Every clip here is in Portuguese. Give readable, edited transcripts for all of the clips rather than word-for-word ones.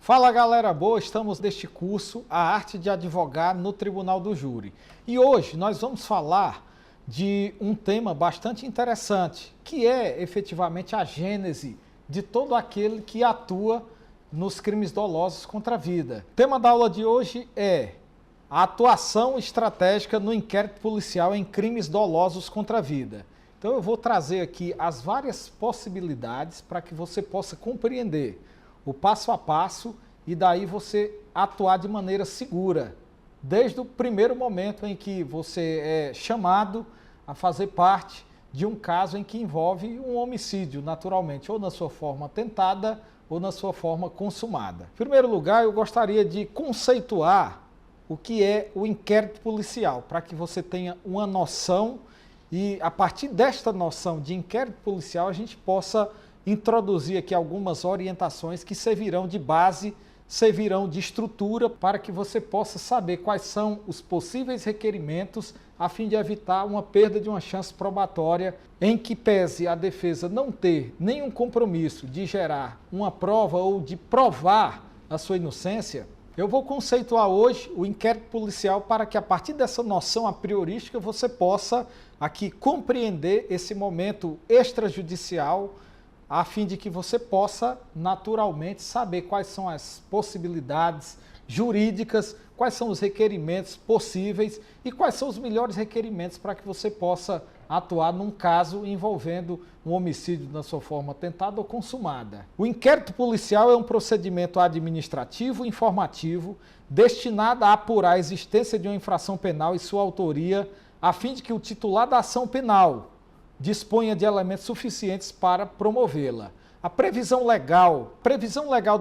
Fala galera boa, estamos neste curso A Arte de Advogar no Tribunal do Júri. E hoje nós vamos falar de um tema bastante interessante, que é efetivamente a gênese de todo aquele que atua nos crimes dolosos contra a vida. O tema da aula de hoje é a atuação estratégica no inquérito policial em crimes dolosos contra a vida. Então eu vou trazer aqui as várias possibilidades para que você possa compreender o passo a passo e daí você atuar de maneira segura, desde o primeiro momento em que você é chamado a fazer parte de um caso em que envolve um homicídio, naturalmente, ou na sua forma tentada ou na sua forma consumada. Em primeiro lugar, eu gostaria de conceituar o que é o inquérito policial, para que você tenha uma noção e a partir desta noção de inquérito policial a gente possa introduzir aqui algumas orientações que servirão de base, servirão de estrutura para que você possa saber quais são os possíveis requerimentos a fim de evitar uma perda de uma chance probatória em que pese a defesa não ter nenhum compromisso de gerar uma prova ou de provar a sua inocência. Eu vou conceituar hoje o inquérito policial para que a partir dessa noção a priorística você possa aqui compreender esse momento extrajudicial a fim de que você possa naturalmente saber quais são as possibilidades jurídicas, quais são os requerimentos possíveis e quais são os melhores requerimentos para que você possa atuar num caso envolvendo um homicídio na sua forma tentada ou consumada. O inquérito policial é um procedimento administrativo informativo destinado a apurar a existência de uma infração penal e sua autoria, a fim de que o titular da ação penal disponha de elementos suficientes para promovê-la. A previsão legal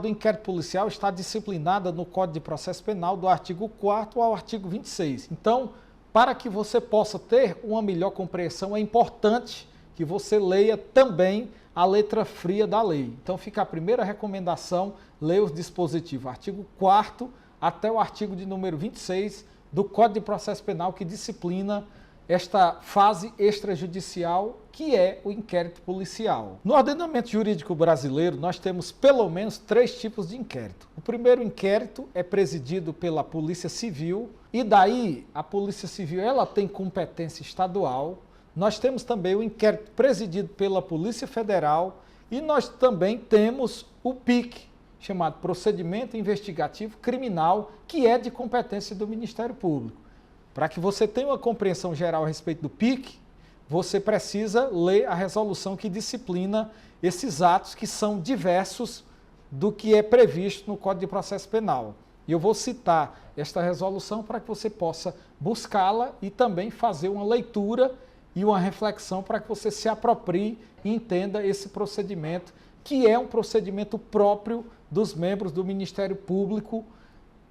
do inquérito policial está disciplinada no Código de Processo Penal do artigo 4º ao artigo 26. Então, para que você possa ter uma melhor compreensão, é importante que você leia também a letra fria da lei. Então, fica a primeira recomendação, leia os dispositivos, artigo 4º até o artigo de número 26 do Código de Processo Penal, que disciplina esta fase extrajudicial que é o inquérito policial. No ordenamento jurídico brasileiro, nós temos pelo menos 3 tipos de inquérito. O primeiro inquérito é presidido pela Polícia Civil e daí a Polícia Civil ela tem competência estadual. Nós temos também o inquérito presidido pela Polícia Federal e nós também temos o PIC, chamado Procedimento Investigativo Criminal, que é de competência do Ministério Público. Para que você tenha uma compreensão geral a respeito do PIC, você precisa ler a resolução que disciplina esses atos que são diversos do que é previsto no Código de Processo Penal. E eu vou citar esta resolução para que você possa buscá-la e também fazer uma leitura e uma reflexão para que você se aproprie e entenda esse procedimento, que é um procedimento próprio dos membros do Ministério Público,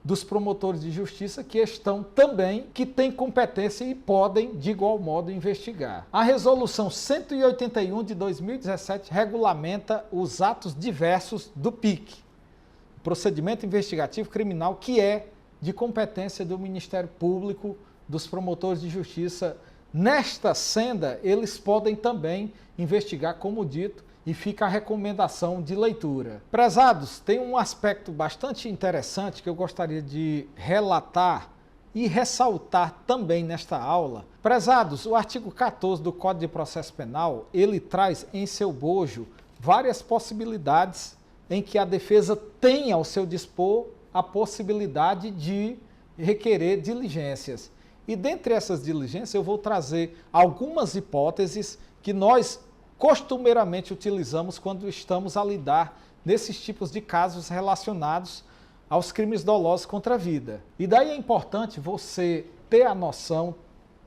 dos promotores de justiça que estão também, que têm competência e podem, de igual modo, investigar. A Resolução 181 de 2017 regulamenta os atos diversos do PIC, Procedimento Investigativo Criminal, que é de competência do Ministério Público, dos promotores de justiça. Nesta senda, eles podem também investigar, como dito, e fica a recomendação de leitura. Prezados, tem um aspecto bastante interessante que eu gostaria de relatar e ressaltar também nesta aula. Prezados, o artigo 14 do Código de Processo Penal, ele traz em seu bojo várias possibilidades em que a defesa tem ao seu dispor a possibilidade de requerer diligências. E dentre essas diligências eu vou trazer algumas hipóteses que nós costumeiramente utilizamos quando estamos a lidar nesses tipos de casos relacionados aos crimes dolosos contra a vida. E daí é importante você ter a noção,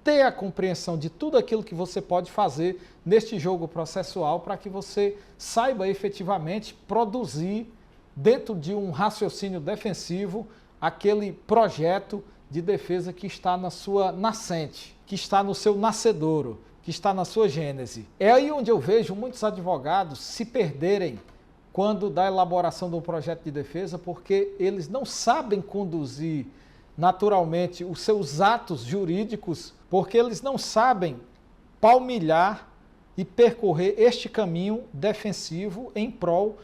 ter a compreensão de tudo aquilo que você pode fazer neste jogo processual para que você saiba efetivamente produzir dentro de um raciocínio defensivo aquele projeto de defesa que está na sua nascente, que está no seu nascedouro, que está na sua gênese. É aí onde eu vejo muitos advogados se perderem quando da elaboração do projeto de defesa, porque eles não sabem conduzir naturalmente os seus atos jurídicos, porque eles não sabem palmilhar e percorrer este caminho defensivo em prol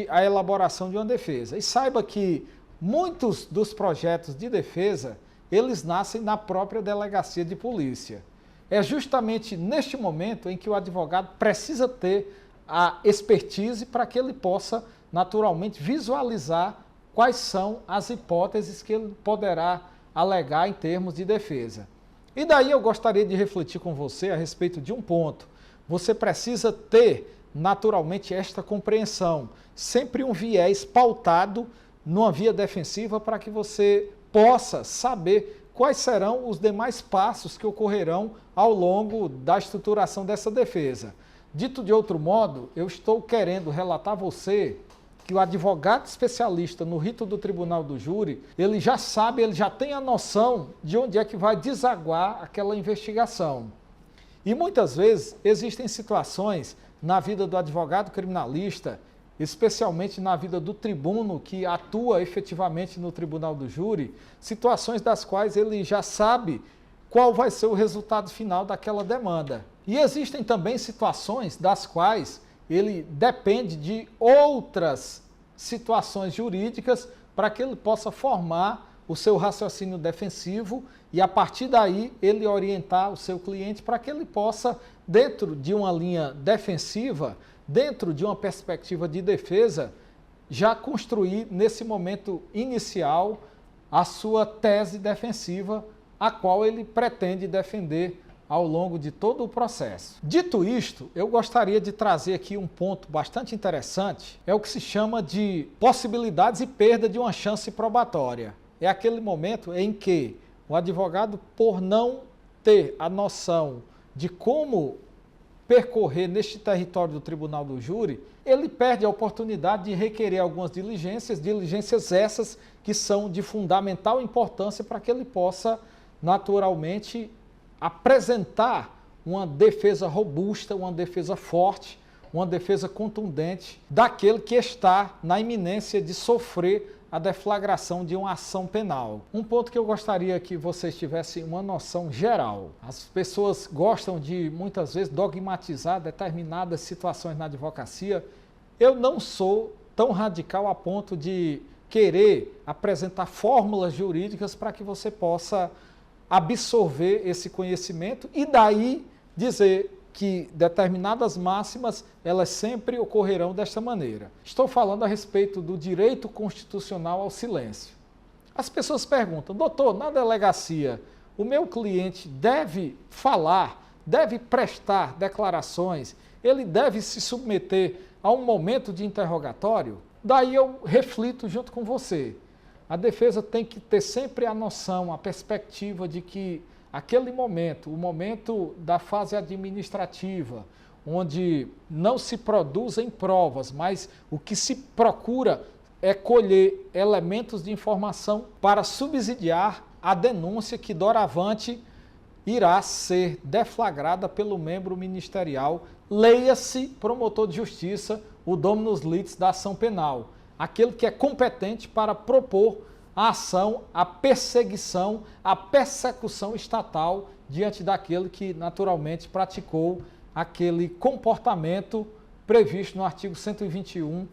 a elaboração de uma defesa. E saiba que muitos dos projetos de defesa, eles nascem na própria delegacia de polícia. É justamente neste momento em que o advogado precisa ter a expertise para que ele possa, naturalmente, visualizar quais são as hipóteses que ele poderá alegar em termos de defesa. E daí eu gostaria de refletir com você a respeito de um ponto. Você precisa ter, naturalmente, esta compreensão, sempre um viés pautado numa via defensiva para que você possa saber quais serão os demais passos que ocorrerão ao longo da estruturação dessa defesa. Dito de outro modo, eu estou querendo relatar a você que o advogado especialista no rito do tribunal do júri, ele já sabe, ele já tem a noção de onde é que vai desaguar aquela investigação. E muitas vezes existem situações na vida do advogado criminalista, especialmente na vida do tribuno que atua efetivamente no tribunal do júri, situações das quais ele já sabe qual vai ser o resultado final daquela demanda. E existem também situações das quais ele depende de outras situações jurídicas para que ele possa formar o seu raciocínio defensivo e, a partir daí, ele orientar o seu cliente para que ele possa, dentro de uma linha defensiva, dentro de uma perspectiva de defesa, já construir, nesse momento inicial, a sua tese defensiva, a qual ele pretende defender ao longo de todo o processo. Dito isto, eu gostaria de trazer aqui um ponto bastante interessante, é o que se chama de possibilidades e perda de uma chance probatória. É aquele momento em que o advogado, por não ter a noção de como percorrer neste território do tribunal do júri, ele perde a oportunidade de requerer algumas diligências essas que são de fundamental importância para que ele possa, naturalmente, apresentar uma defesa robusta, uma defesa forte, uma defesa contundente daquele que está na iminência de sofrer a deflagração de uma ação penal. Um ponto que eu gostaria que vocês tivessem uma noção geral. As pessoas gostam de, muitas vezes, dogmatizar determinadas situações na advocacia. Eu não sou tão radical a ponto de querer apresentar fórmulas jurídicas para que você possa absorver esse conhecimento e daí dizer que determinadas máximas, elas sempre ocorrerão desta maneira. Estou falando a respeito do direito constitucional ao silêncio. As pessoas perguntam, doutor, na delegacia, o meu cliente deve falar, deve prestar declarações, ele deve se submeter a um momento de interrogatório? Daí eu reflito junto com você. A defesa tem que ter sempre a noção, a perspectiva de que aquele momento, o momento da fase administrativa, onde não se produzem provas, mas o que se procura é colher elementos de informação para subsidiar a denúncia que doravante irá ser deflagrada pelo membro ministerial, leia-se promotor de justiça, o dominus litis da ação penal, aquele que é competente para propor a ação, a perseguição, a persecução estatal diante daquele que naturalmente praticou aquele comportamento previsto no artigo 121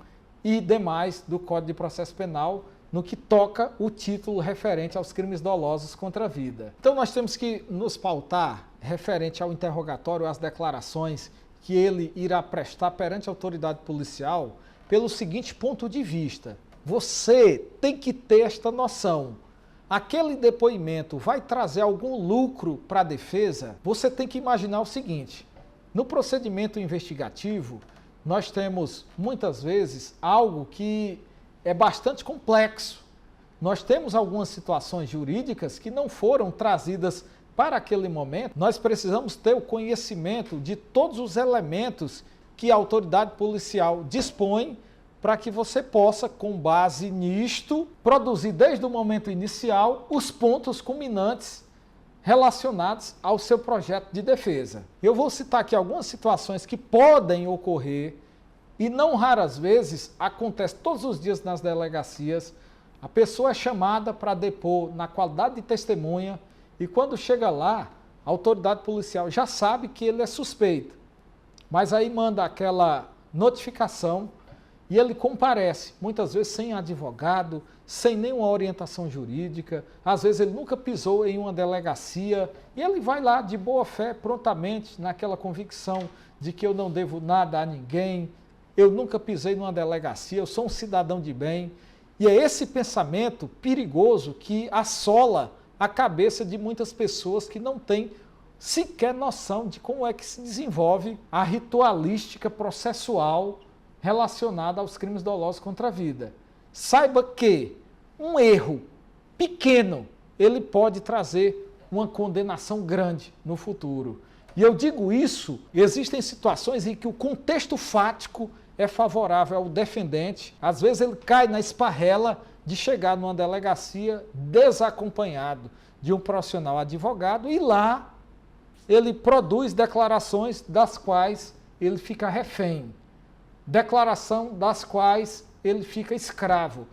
e demais do Código de Processo Penal, no que toca o título referente aos crimes dolosos contra a vida. Então nós temos que nos pautar referente ao interrogatório, às declarações que ele irá prestar perante a autoridade policial pelo seguinte ponto de vista. Você tem que ter esta noção. Aquele depoimento vai trazer algum lucro para a defesa? Você tem que imaginar o seguinte, no procedimento investigativo, nós temos muitas vezes algo que é bastante complexo. Nós temos algumas situações jurídicas que não foram trazidas para aquele momento. Nós precisamos ter o conhecimento de todos os elementos que a autoridade policial dispõe para que você possa, com base nisto, produzir desde o momento inicial os pontos culminantes relacionados ao seu projeto de defesa. Eu vou citar aqui algumas situações que podem ocorrer e não raras vezes acontece todos os dias nas delegacias. A pessoa é chamada para depor na qualidade de testemunha e quando chega lá, a autoridade policial já sabe que ele é suspeito, mas aí manda aquela notificação e ele comparece, muitas vezes sem advogado, sem nenhuma orientação jurídica, às vezes ele nunca pisou em uma delegacia, e ele vai lá de boa fé, prontamente, naquela convicção de que eu não devo nada a ninguém, eu nunca pisei numa delegacia, eu sou um cidadão de bem. E é esse pensamento perigoso que assola a cabeça de muitas pessoas que não têm sequer noção de como é que se desenvolve a ritualística processual relacionada aos crimes dolosos contra a vida. Saiba que um erro pequeno, ele pode trazer uma condenação grande no futuro. E eu digo isso, existem situações em que o contexto fático é favorável ao defendente, às vezes ele cai na esparrela de chegar numa delegacia desacompanhado de um profissional advogado e lá ele produz declarações das quais ele fica refém, declaração das quais ele fica escravo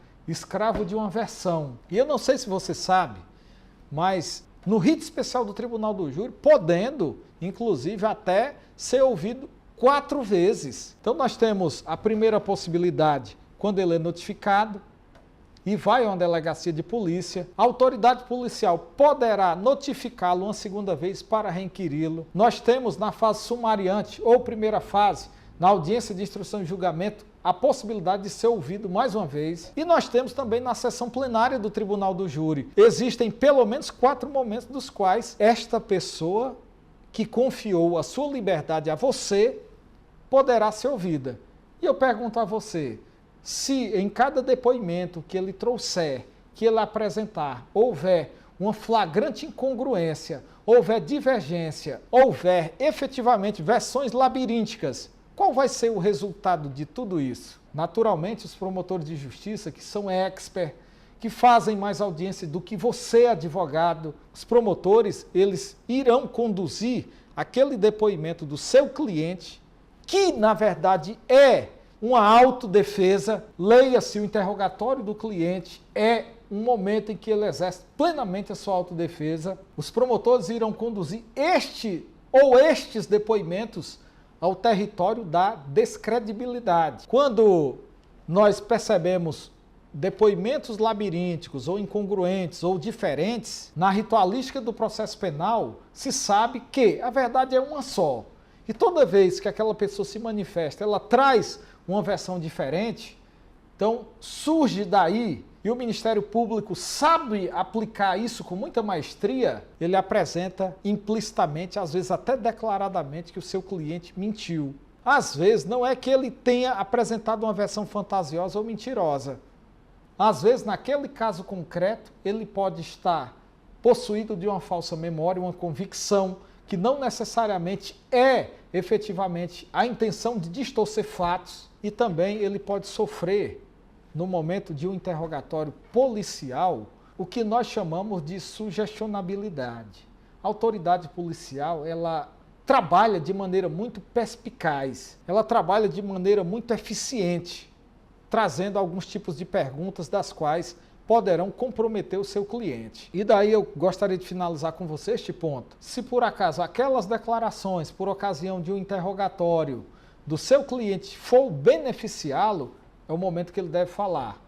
de uma versão. E eu não sei se você sabe, mas no rito especial do Tribunal do Júri, podendo, inclusive, até ser ouvido 4 vezes. Então nós temos a primeira possibilidade, quando ele é notificado e vai a uma delegacia de polícia, a autoridade policial poderá notificá-lo uma segunda vez para requiri-lo. Nós temos na fase sumariante ou primeira fase, na audiência de instrução e julgamento, a possibilidade de ser ouvido mais uma vez. E nós temos também na sessão plenária do Tribunal do Júri. Existem pelo menos 4 momentos dos quais esta pessoa que confiou a sua liberdade a você poderá ser ouvida. E eu pergunto a você, se em cada depoimento que ele trouxer, que ele apresentar, houver uma flagrante incongruência, houver divergência, houver efetivamente versões labirínticas, qual vai ser o resultado de tudo isso? Naturalmente, os promotores de justiça, que são expert, que fazem mais audiência do que você, advogado, os promotores, eles irão conduzir aquele depoimento do seu cliente, que na verdade é uma autodefesa. Leia-se o interrogatório do cliente, é um momento em que ele exerce plenamente a sua autodefesa. Os promotores irão conduzir estes depoimentos ao território da descredibilidade. Quando nós percebemos depoimentos labirínticos ou incongruentes ou diferentes, na ritualística do processo penal, se sabe que a verdade é uma só. E toda vez que aquela pessoa se manifesta, ela traz uma versão diferente, então surge daí, e o Ministério Público sabe aplicar isso com muita maestria, ele apresenta implicitamente, às vezes até declaradamente, que o seu cliente mentiu. Às vezes não é que ele tenha apresentado uma versão fantasiosa ou mentirosa. Às vezes, naquele caso concreto, ele pode estar possuído de uma falsa memória, uma convicção, que não necessariamente é efetivamente a intenção de distorcer fatos, e também ele pode sofrer, no momento de um interrogatório policial, o que nós chamamos de sugestionabilidade. A autoridade policial, ela trabalha de maneira muito perspicaz, ela trabalha de maneira muito eficiente, trazendo alguns tipos de perguntas das quais poderão comprometer o seu cliente. E daí eu gostaria de finalizar com você este ponto. Se por acaso aquelas declarações por ocasião de um interrogatório do seu cliente for beneficiá-lo, é o momento que ele deve falar.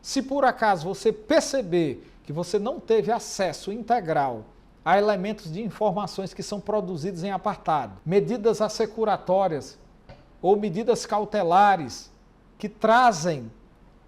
Se por acaso você perceber que você não teve acesso integral a elementos de informações que são produzidos em apartado, medidas assecuratórias ou medidas cautelares que trazem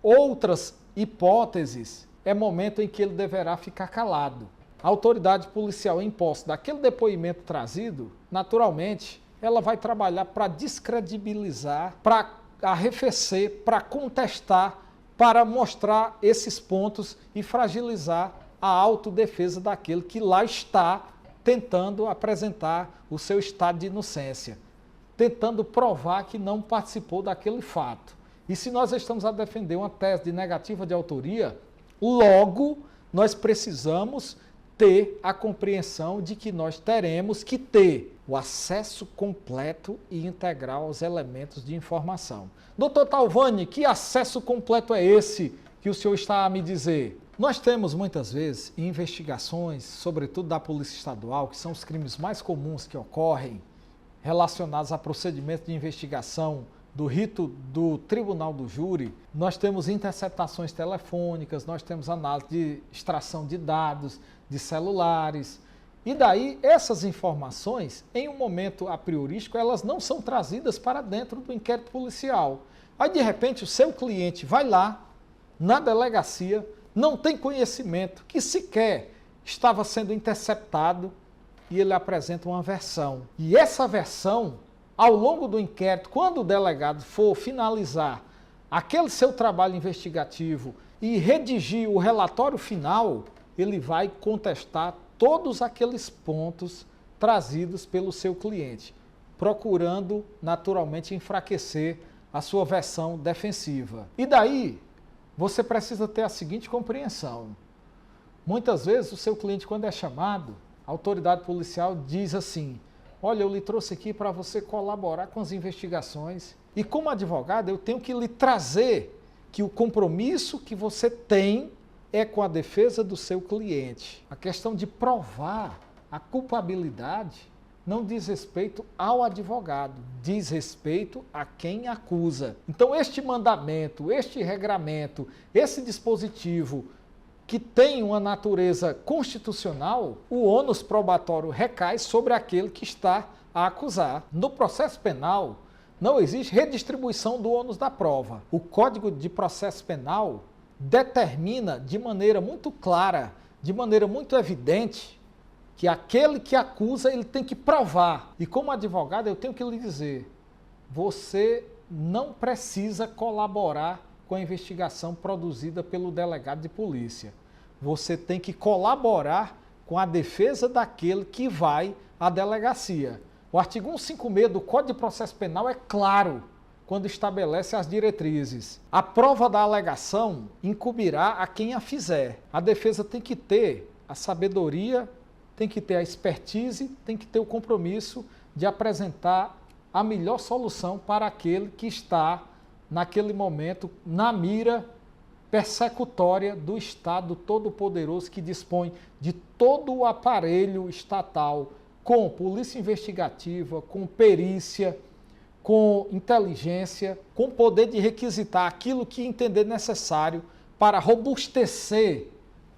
outras hipóteses, é momento em que ele deverá ficar calado. A autoridade policial, em posse daquele depoimento trazido, naturalmente, ela vai trabalhar para descredibilizar, para arrefecer, para contestar, para mostrar esses pontos e fragilizar a autodefesa daquele que lá está tentando apresentar o seu estado de inocência, tentando provar que não participou daquele fato. E se nós estamos a defender uma tese de negativa de autoria, logo nós precisamos ter a compreensão de que nós teremos que ter o acesso completo e integral aos elementos de informação. Doutor Talvani, que acesso completo é esse que o senhor está a me dizer? Nós temos muitas vezes investigações, sobretudo da Polícia Estadual, que são os crimes mais comuns que ocorrem, relacionados a procedimentos de investigação do rito do tribunal do júri, nós temos interceptações telefônicas, nós temos análise de extração de dados, de celulares. E daí, essas informações, em um momento a priorístico, elas não são trazidas para dentro do inquérito policial. Aí, de repente, o seu cliente vai lá, na delegacia, não tem conhecimento que sequer estava sendo interceptado e ele apresenta uma versão. E essa versão, ao longo do inquérito, quando o delegado for finalizar aquele seu trabalho investigativo e redigir o relatório final, ele vai contestar todos aqueles pontos trazidos pelo seu cliente, procurando naturalmente enfraquecer a sua versão defensiva. E daí, você precisa ter a seguinte compreensão. Muitas vezes o seu cliente, quando é chamado, a autoridade policial diz assim: olha, eu lhe trouxe aqui para você colaborar com as investigações e como advogado eu tenho que lhe trazer que o compromisso que você tem é com a defesa do seu cliente. A questão de provar a culpabilidade não diz respeito ao advogado, diz respeito a quem acusa. Então, este mandamento, este regramento, esse dispositivo que tem uma natureza constitucional, o ônus probatório recai sobre aquele que está a acusar. No processo penal, não existe redistribuição do ônus da prova. O Código de Processo Penal determina de maneira muito clara, de maneira muito evidente, que aquele que acusa, ele tem que provar. E como advogado, eu tenho que lhe dizer, você não precisa colaborar com a investigação produzida pelo delegado de polícia. Você tem que colaborar com a defesa daquele que vai à delegacia. O artigo 156 do Código de Processo Penal é claro quando estabelece as diretrizes. A prova da alegação incumbirá a quem a fizer. A defesa tem que ter a sabedoria, tem que ter a expertise, tem que ter o compromisso de apresentar a melhor solução para aquele que está, naquele momento, na mira persecutória do Estado Todo-Poderoso que dispõe de todo o aparelho estatal, com polícia investigativa, com perícia, com inteligência, com poder de requisitar aquilo que entender necessário para robustecer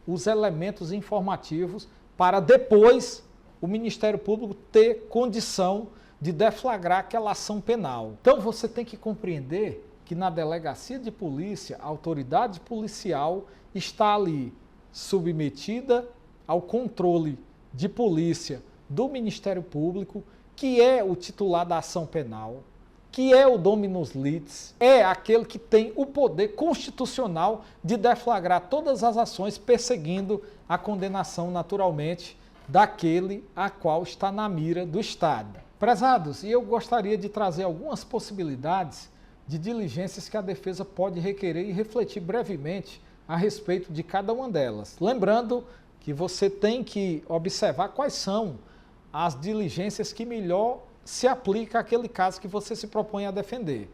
os elementos informativos para depois o Ministério Público ter condição de deflagrar aquela ação penal. Então você tem que compreender que na delegacia de polícia, a autoridade policial está ali submetida ao controle de polícia do Ministério Público, que é o titular da ação penal, que é o dominus litis, é aquele que tem o poder constitucional de deflagrar todas as ações perseguindo a condenação, naturalmente, daquele a qual está na mira do Estado. Prezados, e eu gostaria de trazer algumas possibilidades de diligências que a defesa pode requerer e refletir brevemente a respeito de cada uma delas. Lembrando que você tem que observar quais são as diligências que melhor se aplica àquele caso que você se propõe a defender.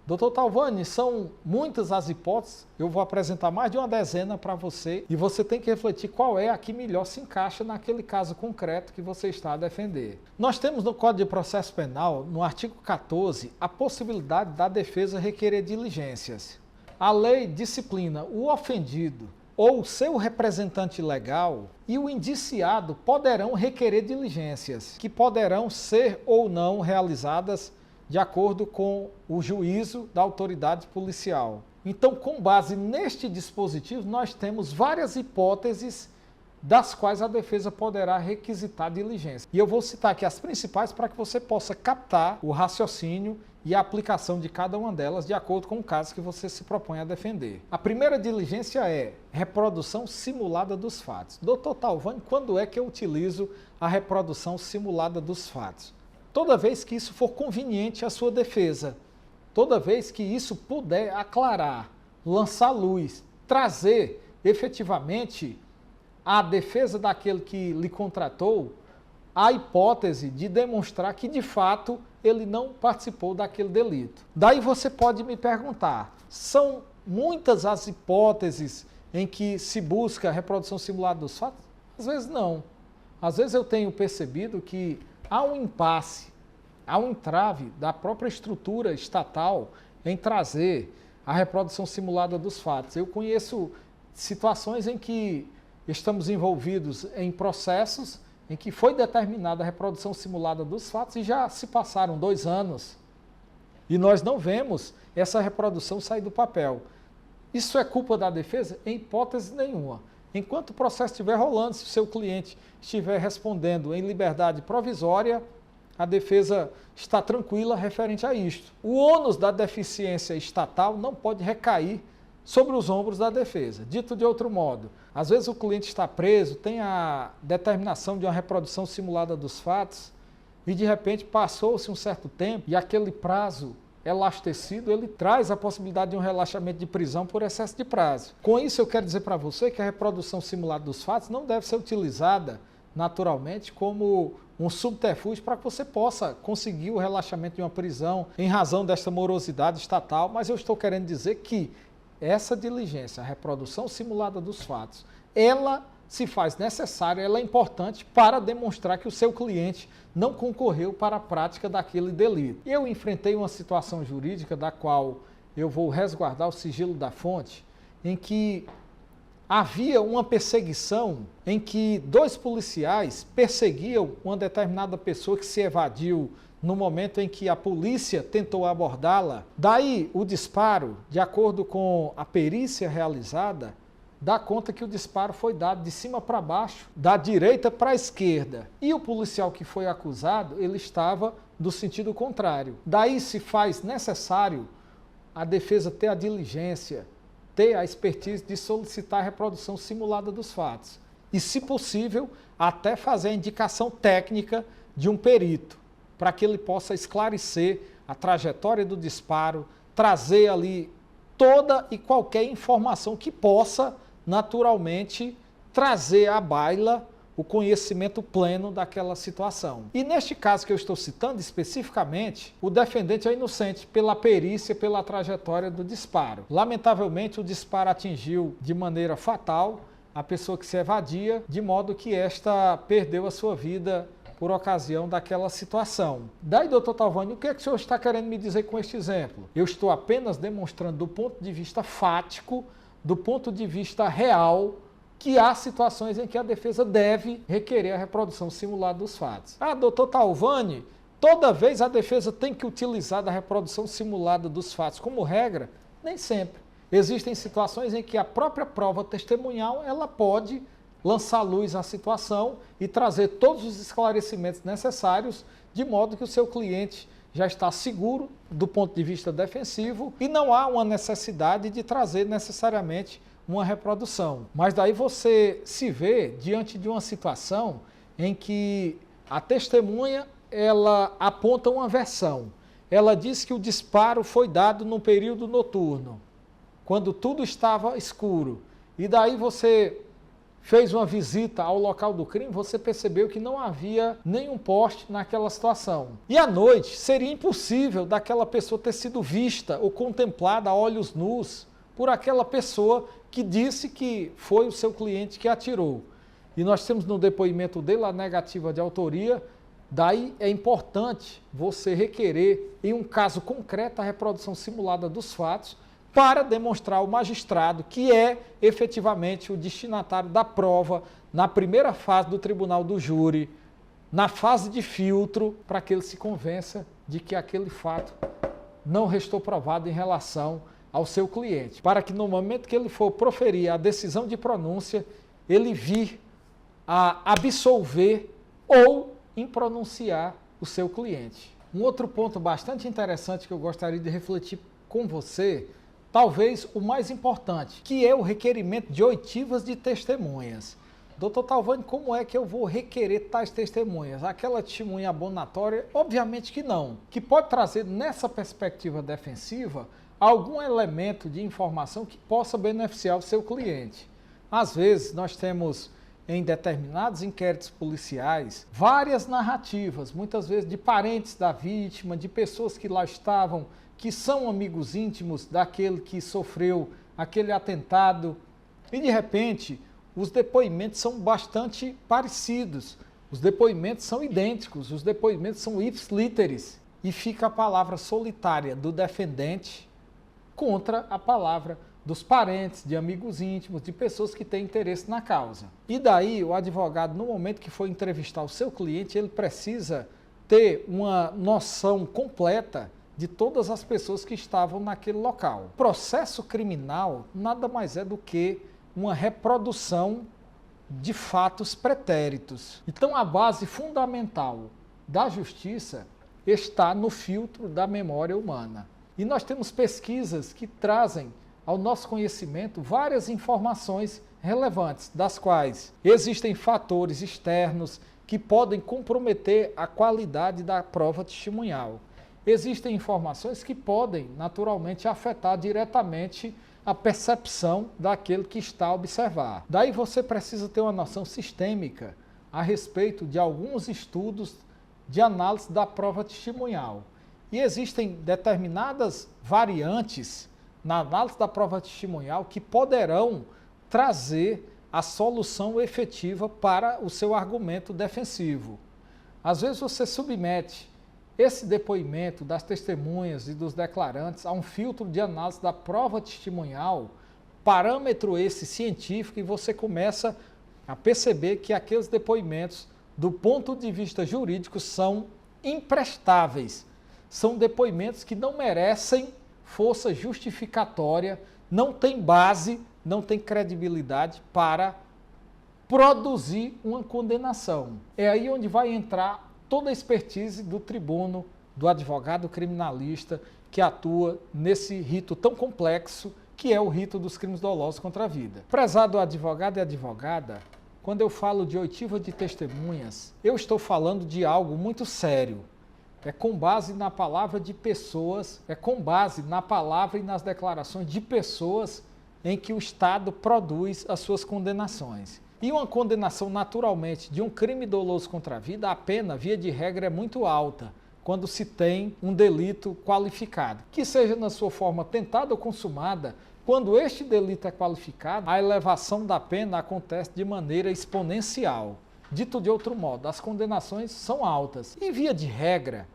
Doutor Talvani, são muitas as hipóteses, eu vou apresentar mais de uma dezena para você e você tem que refletir qual é a que melhor se encaixa naquele caso concreto que você está a defender. Nós temos no Código de Processo Penal, no artigo 14, a possibilidade da defesa requerer diligências. A lei disciplina o ofendido ou seu representante legal e o indiciado poderão requerer diligências, que poderão ser ou não realizadas de acordo com o juízo da autoridade policial. Então, com base neste dispositivo, nós temos várias hipóteses das quais a defesa poderá requisitar diligência. E eu vou citar aqui as principais para que você possa captar o raciocínio e a aplicação de cada uma delas de acordo com o caso que você se propõe a defender. A primeira diligência é reprodução simulada dos fatos. Doutor Talvani, quando é que eu utilizo a reprodução simulada dos fatos? Toda vez que isso for conveniente à sua defesa, toda vez que isso puder aclarar, lançar luz, trazer efetivamente à defesa daquele que lhe contratou a hipótese de demonstrar que de fato ele não participou daquele delito. Daí você pode me perguntar, são muitas as hipóteses em que se busca a reprodução simulada dos fatos? Às vezes não. Às vezes eu tenho percebido que há um impasse há um entrave da própria estrutura estatal em trazer a reprodução simulada dos fatos. Eu conheço situações em que estamos envolvidos em processos em que foi determinada a reprodução simulada dos fatos e já se passaram 2 anos e nós não vemos essa reprodução sair do papel. Isso é culpa da defesa? Em hipótese nenhuma. Enquanto o processo estiver rolando, se o seu cliente estiver respondendo em liberdade provisória, a defesa está tranquila referente a isto. O ônus da deficiência estatal não pode recair sobre os ombros da defesa. Dito de outro modo, às vezes o cliente está preso, tem a determinação de uma reprodução simulada dos fatos e de repente passou-se um certo tempo e aquele prazo elastecido, ele traz a possibilidade de um relaxamento de prisão por excesso de prazo. Com isso eu quero dizer para você que a reprodução simulada dos fatos não deve ser utilizada naturalmente como um subterfúgio para que você possa conseguir o relaxamento de uma prisão em razão desta morosidade estatal, mas eu estou querendo dizer que essa diligência, a reprodução simulada dos fatos, ela se faz necessária, ela é importante para demonstrar que o seu cliente não concorreu para a prática daquele delito. Eu enfrentei uma situação jurídica da qual eu vou resguardar o sigilo da fonte, em que havia uma perseguição em que 2 policiais perseguiam uma determinada pessoa que se evadiu no momento em que a polícia tentou abordá-la. Daí o disparo, de acordo com a perícia realizada, dá conta que o disparo foi dado de cima para baixo, da direita para a esquerda. E o policial que foi acusado, ele estava do sentido contrário. Daí se faz necessário a defesa ter a diligência, ter a expertise de solicitar a reprodução simulada dos fatos. E, se possível, até fazer a indicação técnica de um perito, para que ele possa esclarecer a trajetória do disparo, trazer ali toda e qualquer informação que possa, naturalmente, trazer à baila o conhecimento pleno daquela situação. E neste caso que eu estou citando especificamente, o defendente é inocente pela perícia, pela trajetória do disparo. Lamentavelmente, o disparo atingiu de maneira fatal a pessoa que se evadia, de modo que esta perdeu a sua vida por ocasião daquela situação. Daí, doutor Talvani, o que é que o senhor está querendo me dizer com este exemplo? Eu estou apenas demonstrando do ponto de vista fático, do ponto de vista real, que há situações em que a defesa deve requerer a reprodução simulada dos fatos. Ah, doutor Talvani, toda vez a defesa tem que utilizar a reprodução simulada dos fatos como regra? Nem sempre. Existem situações em que a própria prova testemunhal ela pode lançar luz à situação e trazer todos os esclarecimentos necessários, de modo que o seu cliente já está seguro do ponto de vista defensivo e não há uma necessidade de trazer necessariamente uma reprodução. Mas daí você se vê diante de uma situação em que a testemunha ela aponta uma versão. Ela diz que o disparo foi dado num período noturno, quando tudo estava escuro. E daí você fez uma visita ao local do crime, você percebeu que não havia nenhum poste naquela situação. E à noite seria impossível daquela pessoa ter sido vista ou contemplada a olhos nus por aquela pessoa que disse que foi o seu cliente que atirou. E nós temos no depoimento dele a negativa de autoria, daí é importante você requerer, em um caso concreto, a reprodução simulada dos fatos, para demonstrar ao magistrado que é efetivamente o destinatário da prova na primeira fase do tribunal do júri, na fase de filtro, para que ele se convença de que aquele fato não restou provado em relação ao seu cliente, para que no momento que ele for proferir a decisão de pronúncia, ele vir a absolver ou impronunciar o seu cliente. Um outro ponto bastante interessante que eu gostaria de refletir com você, talvez o mais importante, que é o requerimento de oitivas de testemunhas. Doutor Talvani, como é que eu vou requerer tais testemunhas? Aquela testemunha abonatória? Obviamente que não. Que pode trazer nessa perspectiva defensiva algum elemento de informação que possa beneficiar o seu cliente. Às vezes nós temos em determinados inquéritos policiais várias narrativas, muitas vezes de parentes da vítima, de pessoas que lá estavam, que são amigos íntimos daquele que sofreu aquele atentado, e de repente os depoimentos são bastante parecidos, Os depoimentos são idênticos, os depoimentos são ipsis-literis, e fica a palavra solitária do defendente contra a palavra dos parentes, de amigos íntimos, de pessoas que têm interesse na causa. E daí o advogado, no momento que for entrevistar o seu cliente, ele precisa ter uma noção completa de todas as pessoas que estavam naquele local. O processo criminal nada mais é do que uma reprodução de fatos pretéritos. Então a base fundamental da justiça está no filtro da memória humana. E nós temos pesquisas que trazem ao nosso conhecimento várias informações relevantes, das quais existem fatores externos que podem comprometer a qualidade da prova testemunhal. Existem informações que podem, naturalmente, afetar diretamente a percepção daquele que está a observar. Daí você precisa ter uma noção sistêmica a respeito de alguns estudos de análise da prova testemunhal. E existem determinadas variantes na análise da prova testemunhal que poderão trazer a solução efetiva para o seu argumento defensivo. Às vezes você submete esse depoimento das testemunhas e dos declarantes a um filtro de análise da prova testemunhal, parâmetro esse científico, e você começa a perceber que aqueles depoimentos, do ponto de vista jurídico, são imprestáveis. São depoimentos que não merecem força justificatória, não tem base, não tem credibilidade para produzir uma condenação. É aí onde vai entrar toda a expertise do tribuno, do advogado criminalista que atua nesse rito tão complexo que é o rito dos crimes dolosos contra a vida. Prezado advogado e advogada, quando eu falo de oitiva de testemunhas, eu estou falando de algo muito sério. É com base na palavra de pessoas, é com base na palavra e nas declarações de pessoas em que o Estado produz as suas condenações. E uma condenação, naturalmente, de um crime doloso contra a vida, a pena, via de regra, é muito alta, quando se tem um delito qualificado. Que seja na sua forma tentada ou consumada, quando este delito é qualificado, a elevação da pena acontece de maneira exponencial. Dito de outro modo, as condenações são altas. E, via de regra,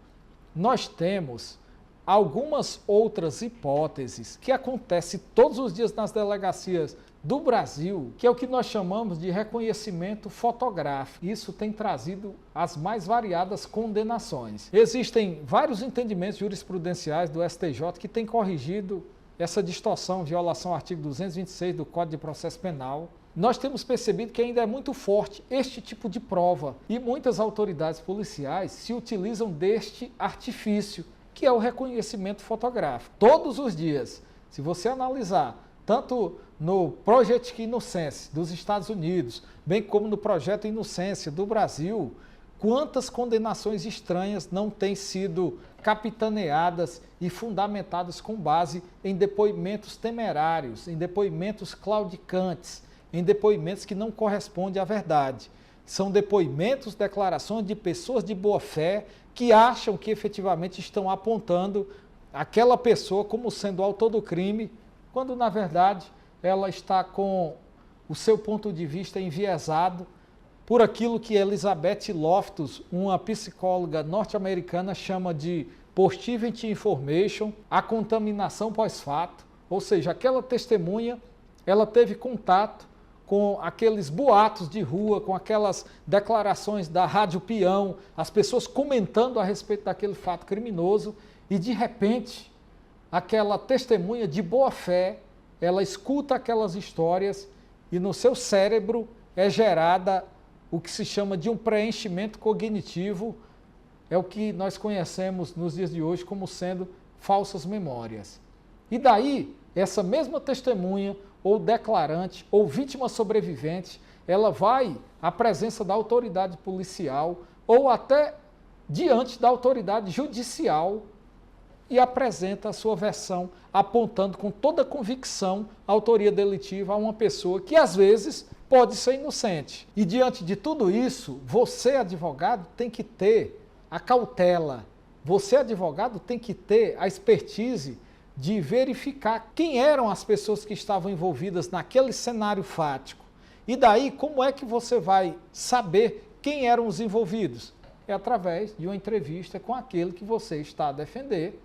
nós temos algumas outras hipóteses que acontecem todos os dias nas delegacias do Brasil, que é o que nós chamamos de reconhecimento fotográfico. Isso tem trazido as mais variadas condenações. Existem vários entendimentos jurisprudenciais do STJ que têm corrigido essa distorção, violação ao artigo 226 do Código de Processo Penal. Nós temos percebido que ainda é muito forte este tipo de prova e muitas autoridades policiais se utilizam deste artifício, que é o reconhecimento fotográfico. Todos os dias, se você analisar, tanto no Project Innocence dos Estados Unidos, bem como no Projeto Inocência do Brasil, quantas condenações estranhas não têm sido capitaneadas e fundamentadas com base em depoimentos temerários, em depoimentos claudicantes, em depoimentos que não correspondem à verdade. São depoimentos, declarações de pessoas de boa fé que acham que efetivamente estão apontando aquela pessoa como sendo o autor do crime, quando na verdade ela está com o seu ponto de vista enviesado por aquilo que Elizabeth Loftus, uma psicóloga norte-americana, chama de post-event information, a contaminação pós-fato, ou seja, aquela testemunha, ela teve contato com aqueles boatos de rua, com aquelas declarações da Rádio Peão, as pessoas comentando a respeito daquele fato criminoso, e de repente, aquela testemunha de boa fé, ela escuta aquelas histórias e no seu cérebro é gerada o que se chama de um preenchimento cognitivo, é o que nós conhecemos nos dias de hoje como sendo falsas memórias. E daí, essa mesma testemunha, ou declarante, ou vítima sobrevivente, ela vai à presença da autoridade policial ou até diante da autoridade judicial e apresenta a sua versão, apontando com toda convicção a autoria delitiva a uma pessoa que, às vezes, pode ser inocente. E diante de tudo isso, você, advogado, tem que ter a cautela. Você, advogado, tem que ter a expertise de verificar quem eram as pessoas que estavam envolvidas naquele cenário fático. E daí, como é que você vai saber Quem eram os envolvidos? É através de uma entrevista com aquele que você está a defender.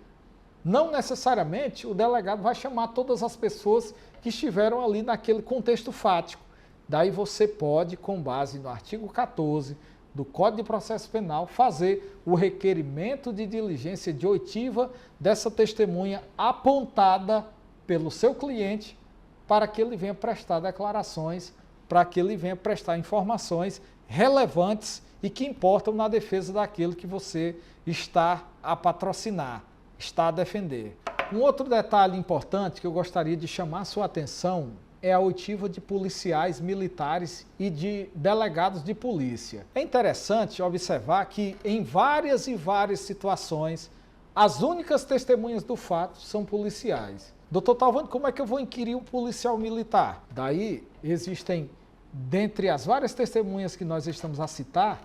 Não necessariamente o delegado vai chamar todas as pessoas que estiveram ali naquele contexto fático. Daí você pode, com base no artigo 14 do Código de Processo Penal, fazer o requerimento de diligência de oitiva dessa testemunha apontada pelo seu cliente para que ele venha prestar declarações, para que ele venha prestar informações relevantes e que importam na defesa daquele que você está a patrocinar, está a defender. Um outro detalhe importante que eu gostaria de chamar a sua atenção é a oitiva de policiais militares e de delegados de polícia. É interessante observar que em várias e várias situações, as únicas testemunhas do fato são policiais. Doutor Talvani, como é que eu vou inquirir um policial militar? Daí existem, dentre as várias testemunhas que nós estamos a citar,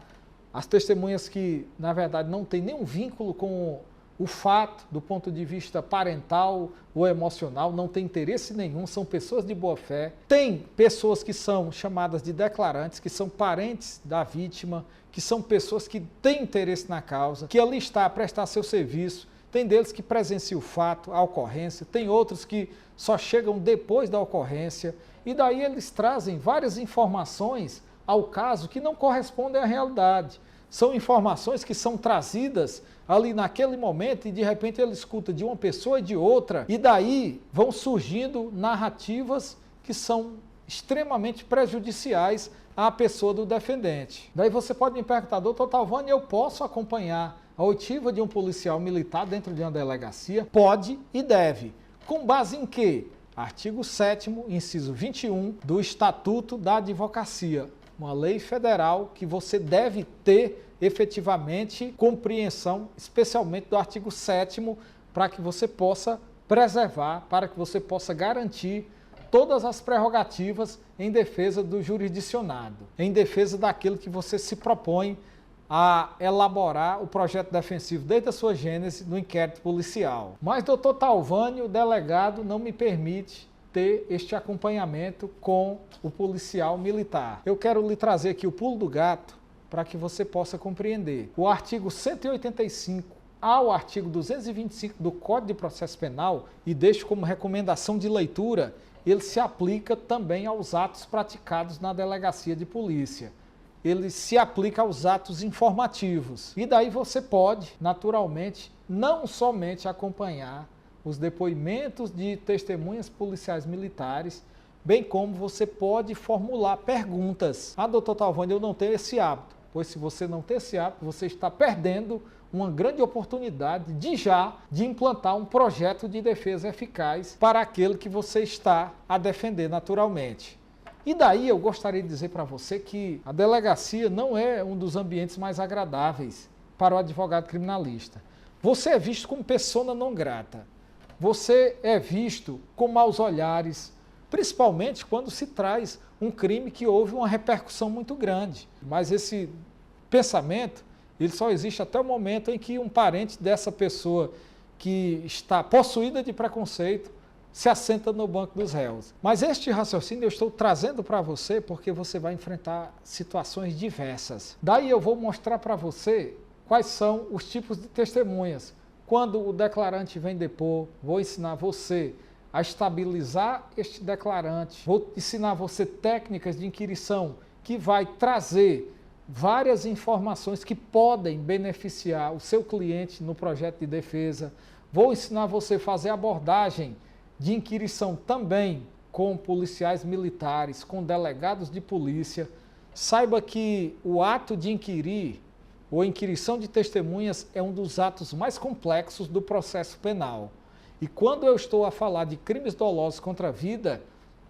as testemunhas que, na verdade, não têm nenhum vínculo com o fato do ponto de vista parental ou emocional, não tem interesse nenhum, são pessoas de boa fé. Tem pessoas que são chamadas de declarantes, que são parentes da vítima, que são pessoas que têm interesse na causa, que ali está a prestar seu serviço. Tem deles que presenciam o fato, a ocorrência, tem outros que só chegam depois da ocorrência, e daí eles trazem várias informações ao caso que não correspondem à realidade. São informações que são trazidas ali naquele momento e de repente ele escuta de uma pessoa e de outra, e daí vão surgindo narrativas que são extremamente prejudiciais à pessoa do defendente. Daí você pode me perguntar, doutor Talvani, eu posso acompanhar a oitiva de um policial militar dentro de uma delegacia? Pode e deve. Com base em quê? Artigo 7º, inciso 21 do Estatuto da Advocacia. Uma lei federal que você deve ter efetivamente compreensão, especialmente do artigo 7º, para que você possa preservar, para que você possa garantir todas as prerrogativas em defesa do jurisdicionado, em defesa daquilo que você se propõe a elaborar o projeto defensivo desde a sua gênese no inquérito policial. Mas, doutor Talvani, o delegado não me permite ter este acompanhamento com o policial militar. Eu quero lhe trazer aqui o pulo do gato para que você possa compreender. O artigo 185 ao artigo 225 do Código de Processo Penal, e deixo como recomendação de leitura, ele se aplica também aos atos praticados na delegacia de polícia. Ele se aplica aos atos informativos. E daí você pode, naturalmente, não somente acompanhar os depoimentos de testemunhas policiais militares, bem como você pode formular perguntas. Ah, doutor Talvani, eu não tenho esse hábito. Pois se você não tem esse hábito, você está perdendo uma grande oportunidade de implantar um projeto de defesa eficaz para aquele que você está a defender naturalmente. E daí eu gostaria de dizer para você que a delegacia não é um dos ambientes mais agradáveis para o advogado criminalista. Você é visto como persona não grata. Você é visto com maus olhares, principalmente quando se traz um crime que houve uma repercussão muito grande. Mas esse pensamento, ele só existe até o momento em que um parente dessa pessoa que está possuída de preconceito se assenta no banco dos réus. Mas este raciocínio eu estou trazendo para você porque você vai enfrentar situações diversas. Daí eu vou mostrar para você quais são os tipos de testemunhas. Quando o declarante vem depor, vou ensinar você a estabilizar este declarante, vou ensinar você técnicas de inquirição que vai trazer várias informações que podem beneficiar o seu cliente no projeto de defesa. Vou ensinar você a fazer abordagem de inquirição também com policiais militares, com delegados de polícia. Saiba que o ato de inquirir ou inquirição de testemunhas é um dos atos mais complexos do processo penal. E quando eu estou a falar de crimes dolosos contra a vida,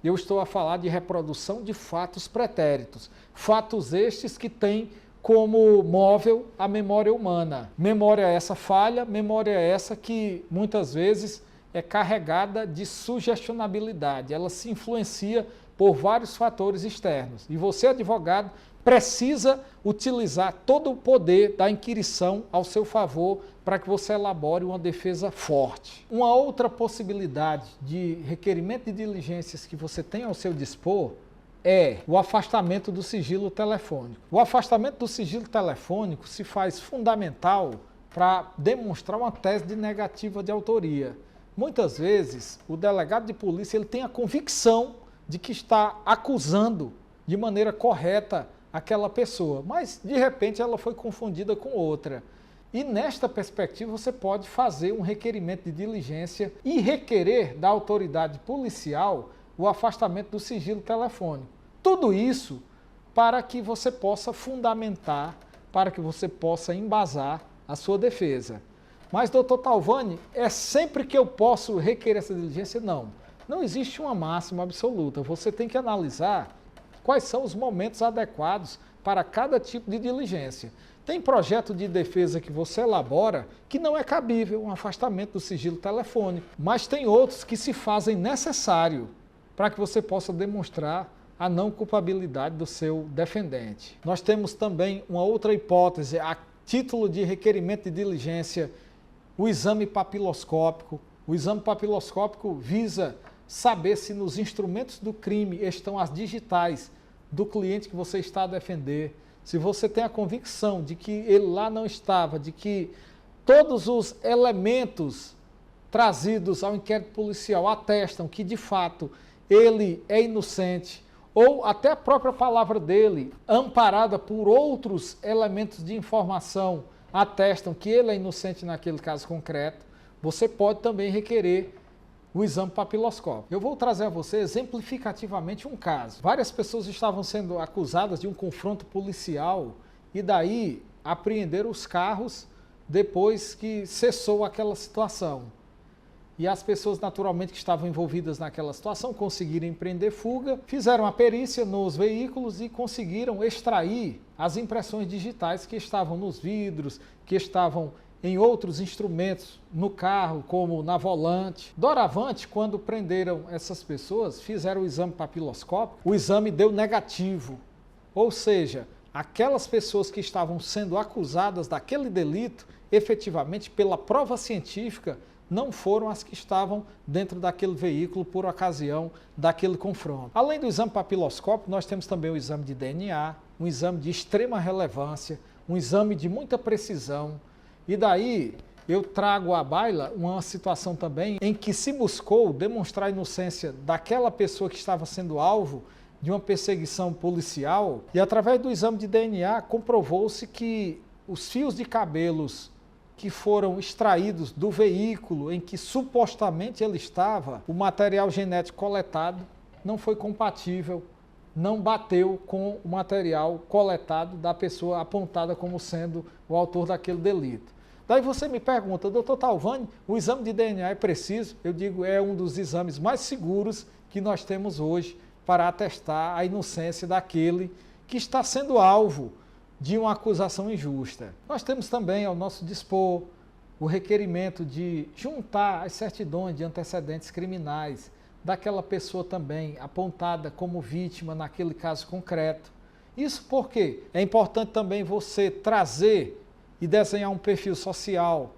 eu estou a falar de reprodução de fatos pretéritos. Fatos estes que têm como móvel a memória humana. Memória essa falha, memória essa que muitas vezes é carregada de sugestionabilidade. Ela se influencia por vários fatores externos. E você, advogado, precisa utilizar todo o poder da inquirição ao seu favor para que você elabore uma defesa forte. Uma outra possibilidade de requerimento de diligências que você tem ao seu dispor é o afastamento do sigilo telefônico. O afastamento do sigilo telefônico se faz fundamental para demonstrar uma tese de negativa de autoria. Muitas vezes, o delegado de polícia ele tem a convicção de que está acusando de maneira correta aquela pessoa, mas de repente ela foi confundida com outra. E nesta perspectiva você pode fazer um requerimento de diligência e requerer da autoridade policial o afastamento do sigilo telefônico. Tudo isso para que você possa fundamentar, para que você possa embasar a sua defesa. Mas, doutor Talvani, é sempre que eu posso requerer essa diligência? Não. Não existe uma máxima absoluta. Você tem que analisar quais são os momentos adequados para cada tipo de diligência. Tem projeto de defesa que você elabora que não é cabível um afastamento do sigilo telefônico, mas tem outros que se fazem necessário para que você possa demonstrar a não culpabilidade do seu defendente. Nós temos também uma outra hipótese, a título de requerimento de diligência, o exame papiloscópico. O exame papiloscópico visa saber se nos instrumentos do crime estão as digitais do cliente que você está a defender. Se você tem a convicção de que ele lá não estava, de que todos os elementos trazidos ao inquérito policial atestam que, de fato, ele é inocente, ou até a própria palavra dele, amparada por outros elementos de informação, atestam que ele é inocente naquele caso concreto, você pode também requerer o exame papiloscópico. Eu vou trazer a você exemplificativamente um caso. Várias pessoas estavam sendo acusadas de um confronto policial e daí apreenderam os carros depois que cessou aquela situação. E as pessoas naturalmente que estavam envolvidas naquela situação conseguiram empreender fuga, fizeram a perícia nos veículos e conseguiram extrair as impressões digitais que estavam nos vidros, que estavam em outros instrumentos no carro, como na volante. Doravante, quando prenderam essas pessoas, fizeram o exame papiloscópico, o exame deu negativo. Ou seja, aquelas pessoas que estavam sendo acusadas daquele delito, efetivamente, pela prova científica, não foram as que estavam dentro daquele veículo por ocasião daquele confronto. Além do exame papiloscópico, nós temos também o exame de DNA, um exame de extrema relevância, um exame de muita precisão. E daí eu trago à baila uma situação também em que se buscou demonstrar a inocência daquela pessoa que estava sendo alvo de uma perseguição policial e através do exame de DNA comprovou-se que os fios de cabelos que foram extraídos do veículo em que supostamente ele estava, o material genético coletado não foi compatível, não bateu com o material coletado da pessoa apontada como sendo o autor daquele delito. Daí você me pergunta, doutor Talvani, o exame de DNA é preciso? Eu digo, é um dos exames mais seguros que nós temos hoje para atestar a inocência daquele que está sendo alvo de uma acusação injusta. Nós temos também ao nosso dispor o requerimento de juntar as certidões de antecedentes criminais daquela pessoa também apontada como vítima naquele caso concreto. Isso porque é importante também você trazer e desenhar um perfil social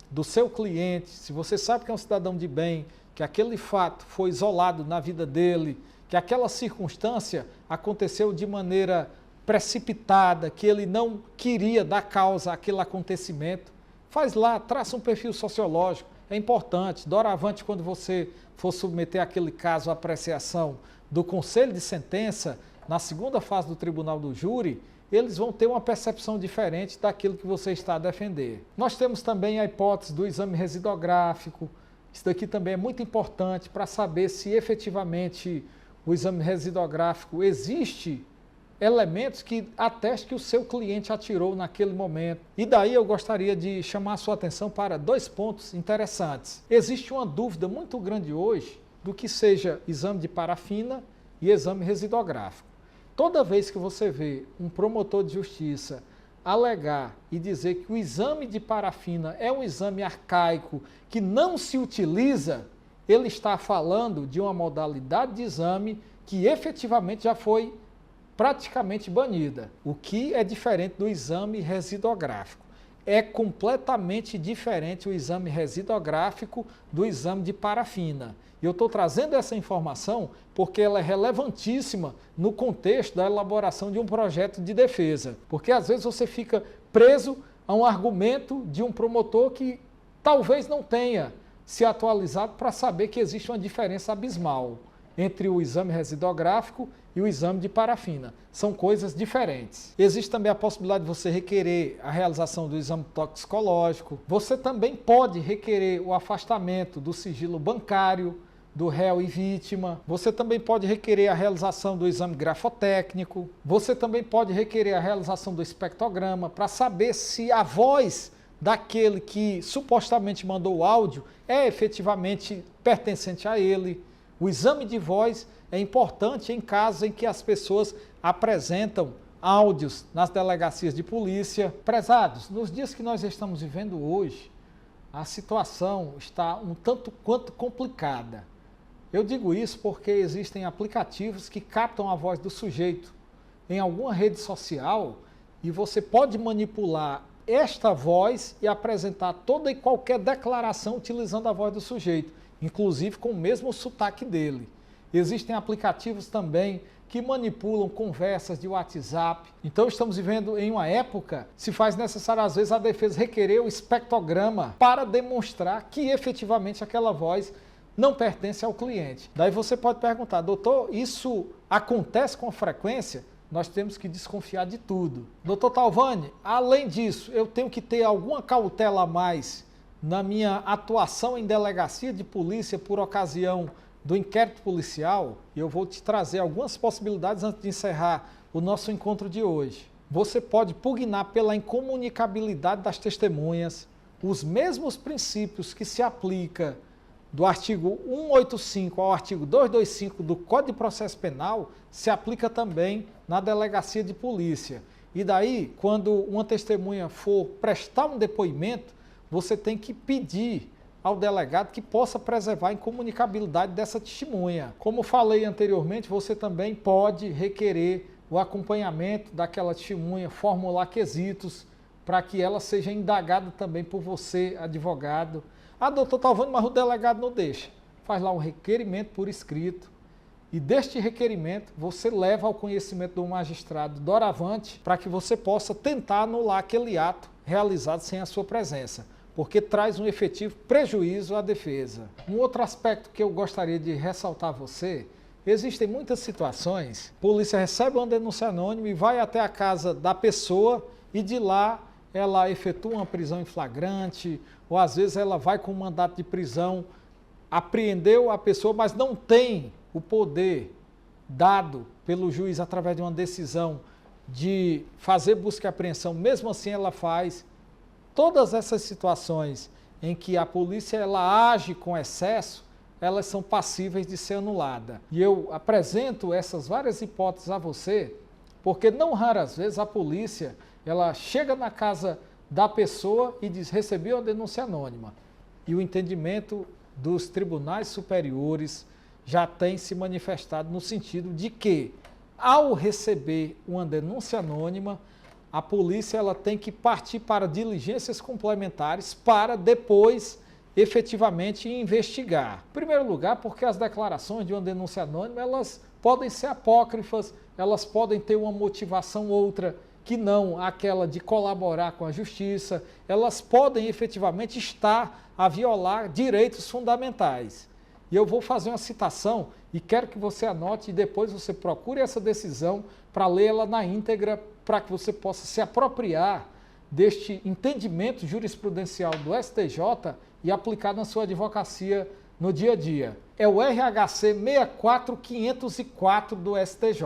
do seu cliente. Se você sabe que é um cidadão de bem, que aquele fato foi isolado na vida dele, que aquela circunstância aconteceu de maneira precipitada, que ele não queria dar causa àquele acontecimento, faz lá, traça um perfil sociológico, é importante. Doravante, quando você for submeter aquele caso à apreciação do conselho de sentença, na segunda fase do tribunal do júri, eles vão ter uma percepção diferente daquilo que você está a defender. Nós temos também a hipótese do exame residográfico. Isso daqui também é muito importante para saber se efetivamente o exame residográfico existe elementos que atestem que o seu cliente atirou naquele momento. E daí eu gostaria de chamar a sua atenção para dois pontos interessantes. Existe uma dúvida muito grande hoje do que seja exame de parafina e exame residográfico. Toda vez que você vê um promotor de justiça alegar e dizer que o exame de parafina é um exame arcaico que não se utiliza, ele está falando de uma modalidade de exame que efetivamente já foi praticamente banida, o que é diferente do exame residográfico. é completamente diferente o exame residográfico do exame de parafina. E eu estou trazendo essa informação porque ela é relevantíssima no contexto da elaboração de um projeto de defesa. Porque às vezes você fica preso a um argumento de um promotor que talvez não tenha se atualizado para saber que existe uma diferença abismal entre o exame residográfico e o exame de parafina. São coisas diferentes. Existe também a possibilidade de você requerer a realização do exame toxicológico. Você também pode requerer o afastamento do sigilo bancário do réu e vítima. Você também pode requerer a realização do exame grafotécnico. Você também pode requerer a realização do espectrograma para saber se a voz daquele que supostamente mandou o áudio é efetivamente pertencente a ele. O exame de voz é importante em casos em que as pessoas apresentam áudios nas delegacias de polícia. Prezados, nos dias que nós estamos vivendo hoje, a situação está um tanto quanto complicada. Eu digo isso porque existem aplicativos que captam a voz do sujeito em alguma rede social e você pode manipular esta voz e apresentar toda e qualquer declaração utilizando a voz do sujeito, inclusive com o mesmo sotaque dele. Existem aplicativos também que manipulam conversas de WhatsApp. Então estamos vivendo em uma época, se faz necessário às vezes a defesa requerer o espectrograma para demonstrar que efetivamente aquela voz não pertence ao cliente. Daí você pode perguntar, doutor, isso acontece com frequência? Nós temos que desconfiar de tudo. Doutor Talvani, além disso, eu tenho que ter alguma cautela a mais na minha atuação em delegacia de polícia por ocasião do inquérito policial? E eu vou te trazer algumas possibilidades antes de encerrar o nosso encontro de hoje. Você pode pugnar pela incomunicabilidade das testemunhas, os mesmos princípios que se aplica do artigo 185 ao artigo 225 do Código de Processo Penal se aplica também na delegacia de polícia. E daí, quando uma testemunha for prestar um depoimento, você tem que pedir ao delegado que possa preservar a incomunicabilidade dessa testemunha. Como falei anteriormente, você também pode requerer o acompanhamento daquela testemunha, formular quesitos para que ela seja indagada também por você, advogado. Ah, doutor Talvani, mas o delegado não deixa. Faz lá um requerimento por escrito e deste requerimento você leva ao conhecimento do magistrado doravante para que você possa tentar anular aquele ato realizado sem a sua presença, porque traz um efetivo prejuízo à defesa. Um outro aspecto que eu gostaria de ressaltar a você, existem muitas situações, a polícia recebe uma denúncia anônima e vai até a casa da pessoa e de lá ela efetua uma prisão em flagrante, ou às vezes ela vai com um mandato de prisão, apreendeu a pessoa, mas não tem o poder dado pelo juiz através de uma decisão de fazer busca e apreensão, mesmo assim ela faz. Todas essas situações em que a polícia ela age com excesso, elas são passíveis de ser anuladas. E eu apresento essas várias hipóteses a você, porque não raras vezes a polícia ela chega na casa da pessoa e diz, recebi uma denúncia anônima. E o entendimento dos tribunais superiores já tem se manifestado no sentido de que, ao receber uma denúncia anônima, a polícia ela tem que partir para diligências complementares para depois efetivamente investigar. Em primeiro lugar, porque as declarações de uma denúncia anônima elas podem ser apócrifas, elas podem ter uma motivação outra que não aquela de colaborar com a justiça, elas podem efetivamente estar a violar direitos fundamentais. E eu vou fazer uma citação e quero que você anote e depois você procure essa decisão para lê-la na íntegra, para que você possa se apropriar deste entendimento jurisprudencial do STJ e aplicar na sua advocacia no dia a dia. É o RHC 64504 do STJ.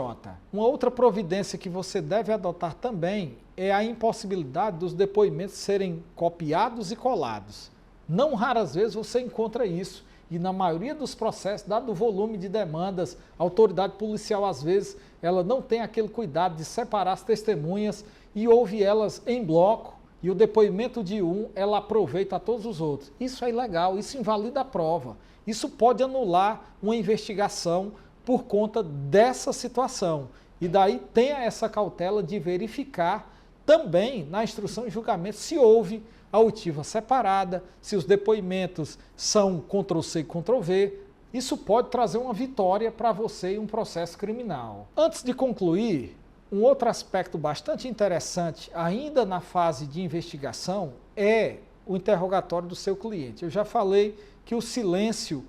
Uma outra providência que você deve adotar também é a impossibilidade dos depoimentos serem copiados e colados. Não raras vezes você encontra isso e na maioria dos processos, dado o volume de demandas, a autoridade policial às vezes ela não tem aquele cuidado de separar as testemunhas e ouve elas em bloco e o depoimento de um ela aproveita a todos os outros. Isso é ilegal, isso invalida a prova. Isso pode anular uma investigação por conta dessa situação. E daí tenha essa cautela de verificar Também na instrução e julgamento, se houve a oitiva separada, se os depoimentos são Ctrl+C e Ctrl+V, isso pode trazer uma vitória para você em um processo criminal. Antes de concluir, um outro aspecto bastante interessante, ainda na fase de investigação, é o interrogatório do seu cliente. Eu já falei que o silêncio,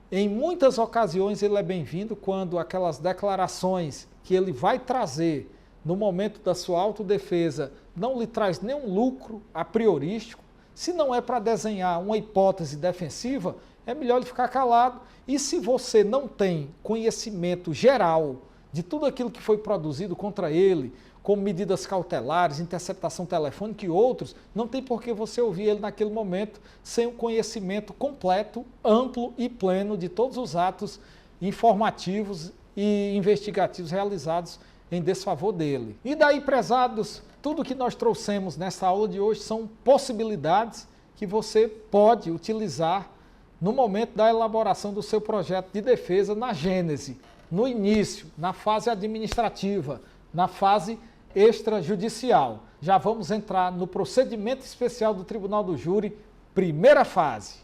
em muitas ocasiões, ele é bem-vindo quando aquelas declarações que ele vai trazer no momento da sua autodefesa não lhe traz nenhum lucro a priorístico. Se não é para desenhar uma hipótese defensiva, é melhor ele ficar calado. E se você não tem conhecimento geral de tudo aquilo que foi produzido contra ele, como medidas cautelares, interceptação telefônica e outros, não tem por que você ouvir ele naquele momento sem um conhecimento completo, amplo e pleno de todos os atos informativos e investigativos realizados em desfavor dele. E daí, prezados, tudo que nós trouxemos nessa aula de hoje são possibilidades que você pode utilizar no momento da elaboração do seu projeto de defesa na gênese, no início, na fase administrativa, na fase extrajudicial. Já vamos entrar no procedimento especial do Tribunal do Júri, primeira fase.